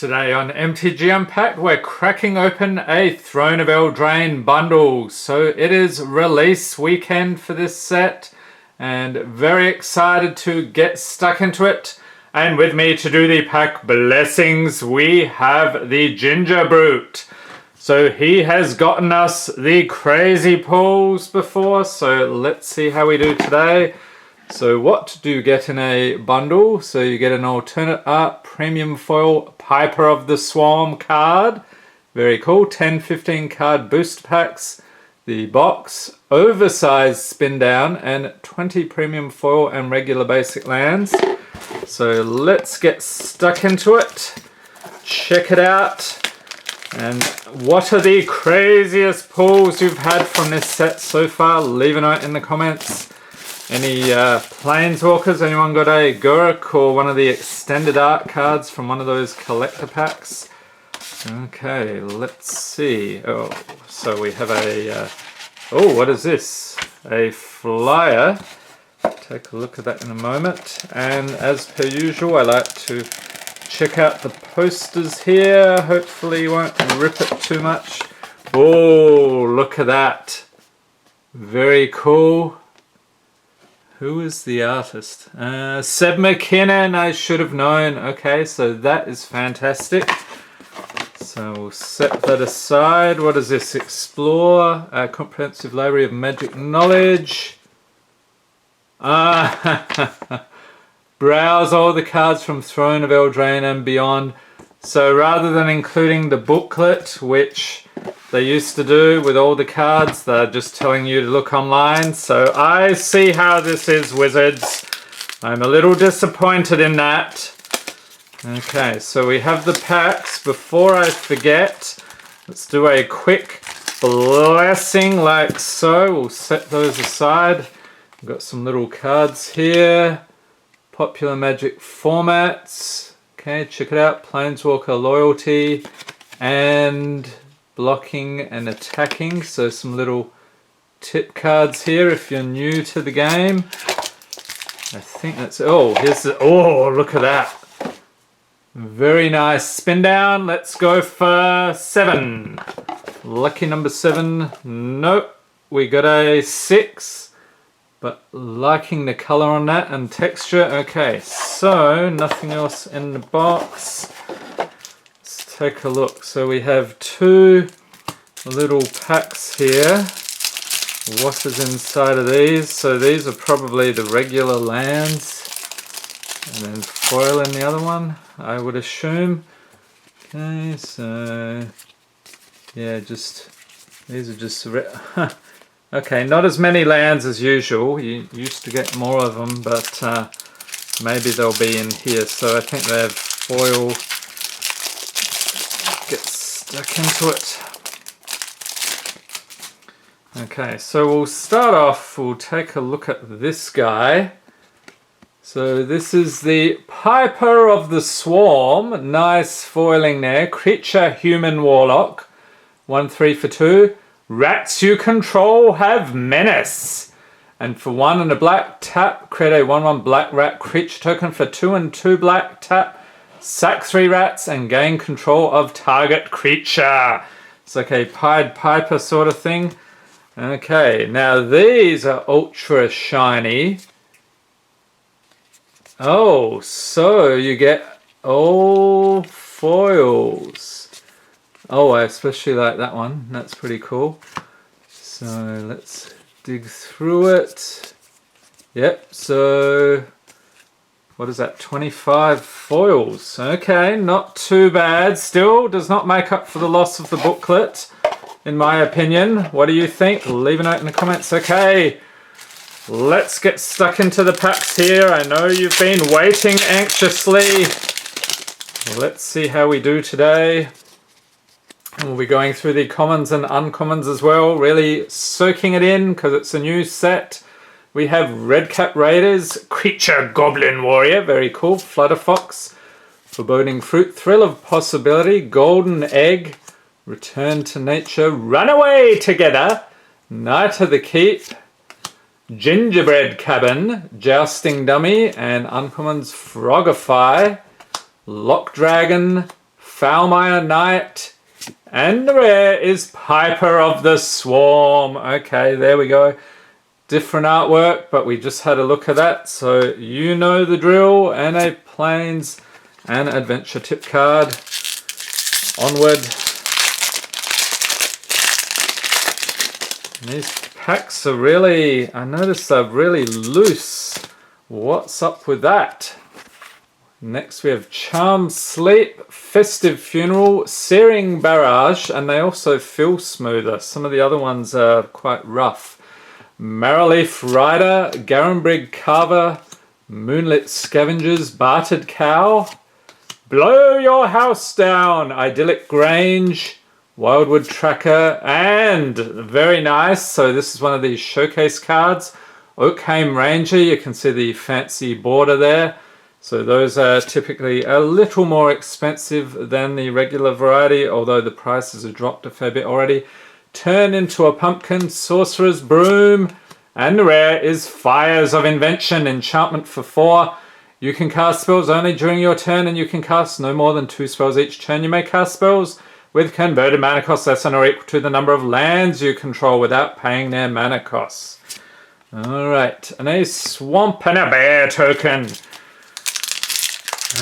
Today on MTG Unpacked, we're cracking open a Throne of Eldraine bundle. So it is release weekend for this set and very excited to get stuck into it. And with me to do the pack blessings, we have the Ginger Brute. So he has gotten us the crazy pulls before, so let's see how we do today. So what do you get in a bundle? So you get an alternate art premium foil Piper of the Swarm card. Very cool. 10-15 card booster packs. The box, oversized spin down, and 20 premium foil and regular basic lands. So let's get stuck into it. Check it out. And what are the craziest pulls you've had from this set so far? Leave a note in the comments. Any Planeswalkers? Anyone got a Gurk or one of the extended art cards from one of those collector packs? Okay, let's see. Oh, so we have a... oh, what is this? A flyer. Take a look at that in a moment. And as per usual, I like to check out the posters here. Hopefully you won't rip it too much. Oh, look at that. Very cool. Who is the artist? Seb McKinnon, I should have known. Okay, so that is fantastic. So we'll set that aside. What is this? Explore a comprehensive library of magic knowledge. Browse all the cards from Throne of Eldraine and beyond. So rather than including the booklet, which they used to do with all the cards, they're just telling you to look online. So I see how this is, Wizards. I'm a little disappointed in that. Okay, so we have the packs. Before I forget, let's do a quick blessing like so. We'll set those aside. We've got some little cards here. Popular Magic formats. Okay, check it out. Planeswalker loyalty and blocking and attacking. So some little tip cards here if you're new to the game. I think that's... oh, here's the... oh, look at that. Very nice. Spin down. Let's go for 7. Lucky number 7. Nope. We got a 6. But liking the color on that and texture. Okay, so nothing else in the box. Let's take a look. So we have 2 little packs here. What is inside of these? So these are probably the regular lands. And then foil in the other one, I would assume. Okay, so... yeah, just... these are just... okay, not as many lands as usual. You used to get more of them, but maybe they'll be in here. So I think they have foil. Get stuck into it. Okay, so we'll start off. We'll take a look at this guy. So this is the Piper of the Swarm. Nice foiling there. Creature, human, warlock. 1/3 for 2. Rats you control have menace. And for 1 and a black, tap, create a 1/1 black rat creature token. For 2 and 2 black, tap, sack 3 rats and gain control of target creature. It's like a Pied Piper sort of thing. Okay, now these are ultra shiny. Oh, so you get all foils. Oh, I especially like that one. That's pretty cool. So let's dig through it. Yep, so what is that? 25 foils. Okay, not too bad. Still does not make up for the loss of the booklet, in my opinion. What do you think? Leave a note in the comments. Okay, let's get stuck into the packs here. I know you've been waiting anxiously. Let's see how we do today. We'll be going through the commons and uncommons as well, really soaking it in because it's a new set. We have Redcap Raiders, Creature Goblin Warrior, very cool. Flutterfox, Foreboding Fruit, Thrill of Possibility, Golden Egg, Return to Nature, Runaway Together, Knight of the Keep, Gingerbread Cabin, Jousting Dummy, and uncommons Frogify, Lock Dragon, Foulmire Knight, and the rare is Piper of the Swarm. Okay, there we go. Different artwork, but we just had a look at that, so you know the drill. And a Plains and Adventure tip card. Onward. And these packs are really, I noticed they're really loose. What's up with that? Next we have Charmed Sleep, Festive Funeral, Searing Barrage, and they also feel smoother. Some of the other ones are quite rough. Marrowleaf Rider, Garenbrig Carver, Moonlit Scavengers, Bartered Cow, Blow Your House Down, Idyllic Grange, Wildwood Tracker, and very nice, so this is one of these showcase cards, Oakhame Ranger. You can see the fancy border there. So those are typically a little more expensive than the regular variety, although the prices have dropped a fair bit already. Turn into a Pumpkin, Sorcerer's Broom, and the rare is Fires of Invention, enchantment for 4. You can cast spells only during your turn, and you can cast no more than 2 spells each turn. You may cast spells with converted mana cost less than or equal to the number of lands you control without paying their mana costs. Alright, and a Swamp and a Bear token.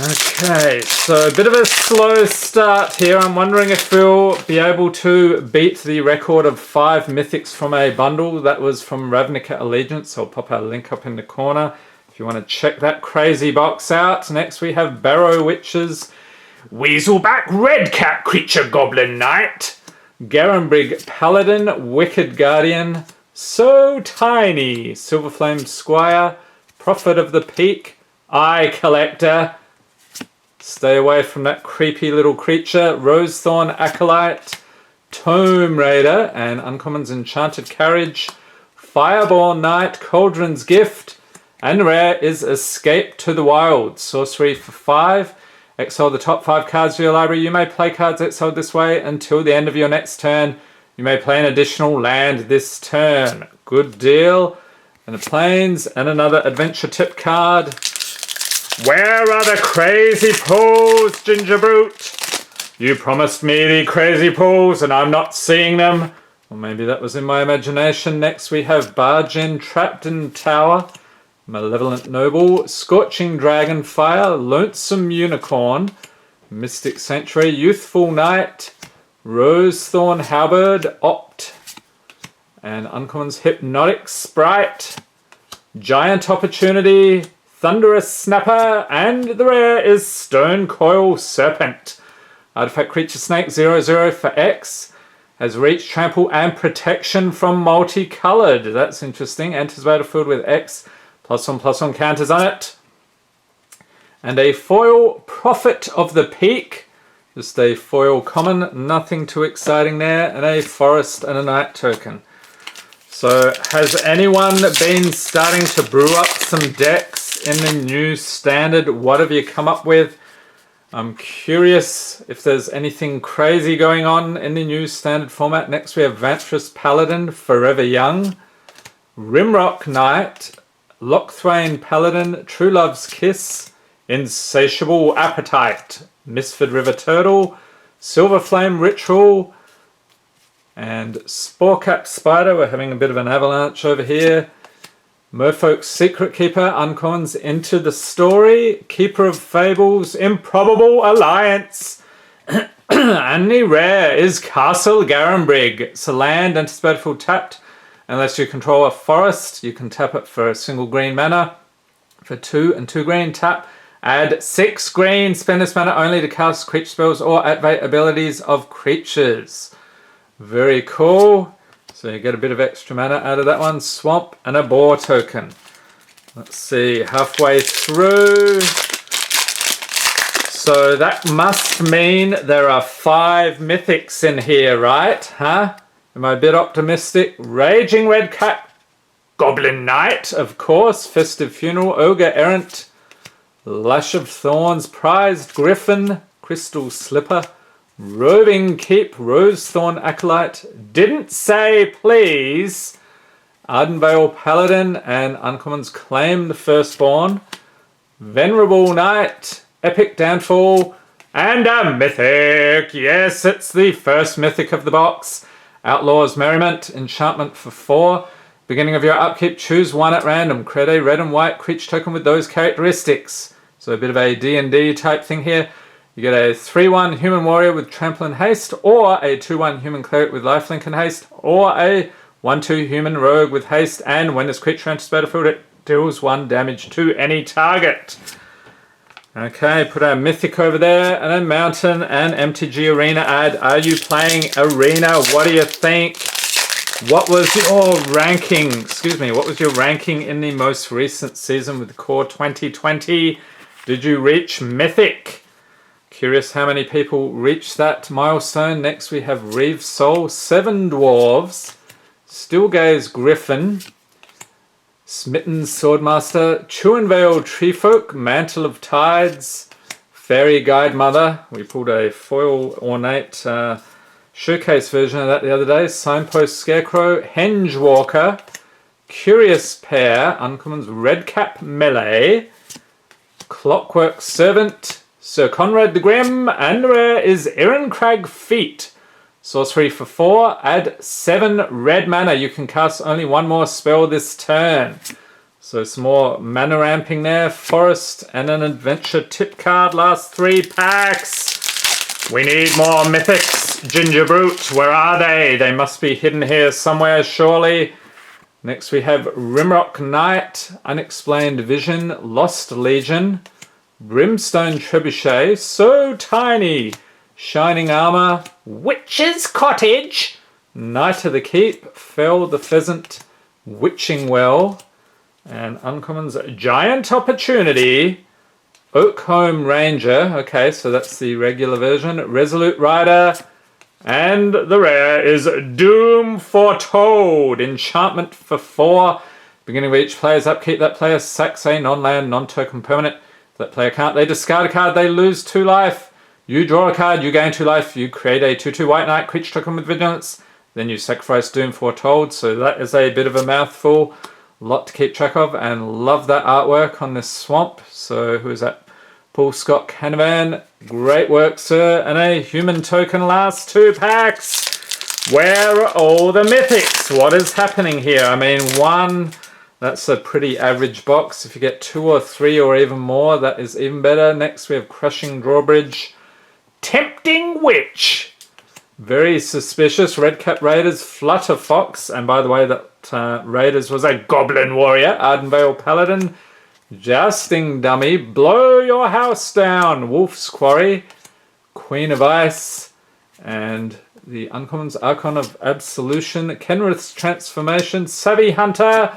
Okay, so a bit of a slow start here. I'm wondering if we'll be able to beat the record of 5 mythics from a bundle. That was from Ravnica Allegiance. I'll pop our link up in the corner if you want to check that crazy box out. Next we have Barrow Witches, Weaselback Redcap Creature Goblin Knight, Garenbrig Paladin, Wicked Guardian, So Tiny, Silverflame Squire, Prophet of the Peak, Eye Collector. Stay away from that creepy little creature. Rosethorn Acolyte, Tome Raider, and Uncommon's Enchanted Carriage, Fireborn Knight, Cauldron's Gift, and rare is Escape to the Wild. Sorcery for 5. Exile the top 5 cards of your library. You may play cards exiled this way until the end of your next turn. You may play an additional land this turn. Good deal. And the Plains, and another adventure tip card. Where are the crazy pools, Ginger Brute? You promised me the crazy pools and I'm not seeing them. Or maybe that was in my imagination. Next we have Bargin, Trapped in Tower, Malevolent Noble, Scorching Dragonfire, Lonesome Unicorn, Mystic Sanctuary, Youthful Knight, Rosethorn Halberd, Opt, and Uncommon's Hypnotic Sprite, Giant Opportunity, Thunderous Snapper, and the rare is Stone Coil Serpent. Artifact Creature Snake 0/0 for X. Has reach, trample, and protection from multicolored. That's interesting. Enters battlefield with X. +1/+1 counters on it. And a foil Prophet of the Peak. Just a foil common. Nothing too exciting there. And a Forest and a Night token. So has anyone been starting to brew up some decks in the new standard? What have you come up with? I'm curious if there's anything crazy going on in the new standard format. Next we have Vantress Paladin, Forever Young, Rimrock Knight, Lochthwain Paladin, True Love's Kiss, Insatiable Appetite, Misford River Turtle, Silverflame Ritual, and Sporecap Spider. We're having a bit of an avalanche over here. Merfolk's Secret Keeper, Uncommons Into the Story, Keeper of Fables, Improbable Alliance, and the rare is Castle Garenbrig. It's a land, enters battlefield tapped. Unless you control a forest, you can tap it for a single green mana. For 2 and 2 green, tap. Add 6 green, spend this mana only to cast creature spells or activate abilities of creatures. Very cool. So you get a bit of extra mana out of that one. Swamp and a Boar token. Let's see, halfway through. So that must mean there are 5 mythics in here, right? Huh? Am I a bit optimistic? Raging Redcap, Goblin Knight, of course. Festive Funeral, Ogre Errant, Lash of Thorns, Prized Griffin, Crystal Slipper, Roving Keep, Rosethorn Acolyte, Didn't Say Please, Ardenvale Paladin, and Uncommons Claim the Firstborn, Venerable Knight, Epic Downfall, And a mythic! Yes, it's the first mythic of the box. Outlaw's Merriment, enchantment for 4. Beginning of your upkeep, choose one at random. Create a red and white creature token with those characteristics. So a bit of a D&D type thing here. You get a 3/1 human warrior with trample and haste, or a 2/1 human cleric with lifelink and haste, or a 1/2 human rogue with haste, and when this creature enters the battlefield, it deals 1 damage to any target. Okay, put our mythic over there, and a mountain and MTG Arena ad. Are you playing Arena? What do you think? What was your ranking? Excuse me, what was your ranking in the most recent season with Core 2020? Did you reach mythic? Curious how many people reached that milestone. Next we have Reeve Soul, 7 Dwarves, Stillgaze Griffin, Smitten Swordmaster, Chuanvale Treefolk, Mantle of Tides, Fairy Guide Mother. We pulled a foil ornate showcase version of that the other day. Signpost Scarecrow, Henge Walker, Curious Pair, Uncommons Redcap Melee, Clockwork Servant, Sir Conrad the Grim, and the rare is Irencrag Feet. Sorcery for 4, add 7 red mana. You can cast only 1 more spell this turn. So some more mana ramping there. Forest and an adventure tip card. Last 3 packs. We need more mythics. Ginger Brute, where are they? They must be hidden here somewhere, surely. Next we have Rimrock Knight, Unexplained Vision, Lost Legion, Brimstone Trebuchet, So Tiny, Shining Armor, Witch's Cottage, Knight of the Keep, Fell the Pheasant, Witching Well, and Uncommon's Giant Opportunity, Oakhome Ranger, okay, so that's the regular version, Resolute Rider, and the rare is Doom Foretold, enchantment for 4. Beginning of each player's upkeep, that player sacks a non-land, non-token permanent. That player can't. They discard a card, they lose 2 life. You draw a card, you gain 2 life. You create a 2/2 White Knight creature token with vigilance. Then you sacrifice Doom Foretold. So that is a bit of a mouthful. A lot to keep track of, and love that artwork on this swamp. So who is that? Paul Scott Canavan. Great work, sir. And a human token last 2 packs. Where are all the mythics? What is happening here? I mean, 1... That's a pretty average box. If you get 2 or 3 or even more, that is even better. Next we have Crushing Drawbridge, Tempting Witch. Very suspicious. Redcap Raiders, Flutter Fox. And by the way, that Raiders was a Goblin Warrior. Ardenvale Paladin, Jousting Dummy, Blow Your House Down, Wolf's Quarry, Queen of Ice, and the Uncommons Archon of Absolution, Kenrith's Transformation, Savvy Hunter,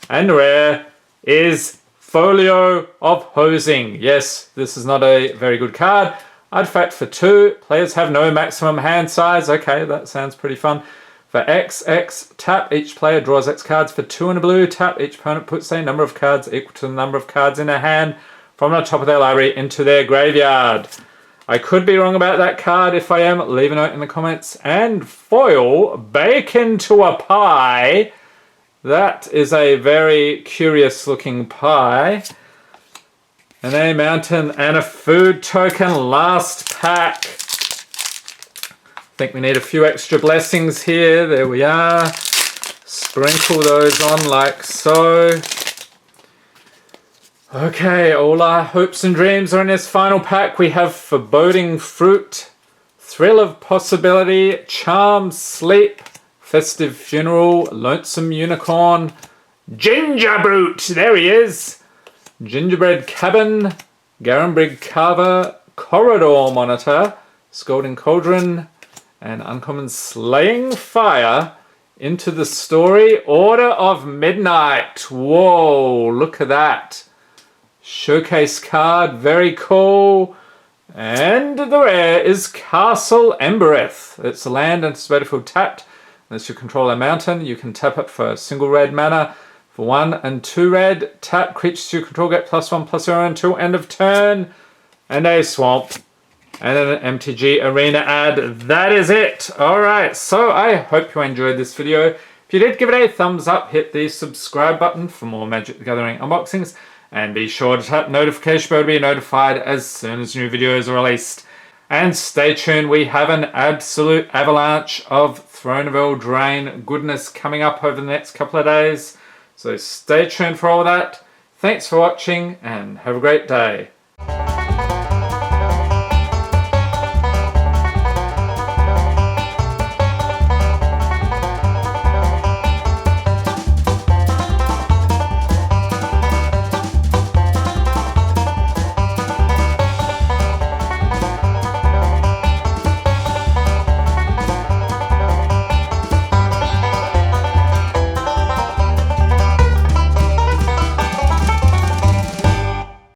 and rare is Folio of Hosing. Yes, this is not a very good card. Artifact for 2. Players have no maximum hand size. Okay, that sounds pretty fun. For X, tap. Each player draws X cards. For 2 and a blue, tap. Each opponent puts a number of cards equal to the number of cards in their hand from the top of their library into their graveyard. I could be wrong about that card. If I am, leave a note in the comments. And foil, Bacon to a Pie. That is a very curious looking pie. And a mountain and a food token. Last pack. I think we need a few extra blessings here. There we are. Sprinkle those on like so. Okay, all our hopes and dreams are in this final pack. We have Foreboding Fruit, Thrill of Possibility, Charmed Sleep, Festive Funeral, Lonesome Unicorn, Ginger Brute, there he is, Gingerbread Cabin, Garenbrig Carver, Corridor Monitor, Scalding Cauldron, and Uncommon Slaying Fire. Into the Story, Order of Midnight. Whoa, look at that. Showcase card, very cool. And the rare is Castle Embereth. It's a land and it's battlefield tapped. Unless you control a mountain, you can tap it for a single red mana. For 1 and 2 red, tap creatures you control get +1/+0 until end of turn. And a swamp. And an MTG Arena ad. That is it. Alright, so I hope you enjoyed this video. If you did, give it a thumbs up. Hit the subscribe button for more Magic the Gathering unboxings. And be sure to tap notification bell to be notified as soon as new videos are released. And stay tuned, we have an absolute avalanche of Throne of Eldraine goodness coming up over the next couple of days. So stay tuned for all that. Thanks for watching and have a great day.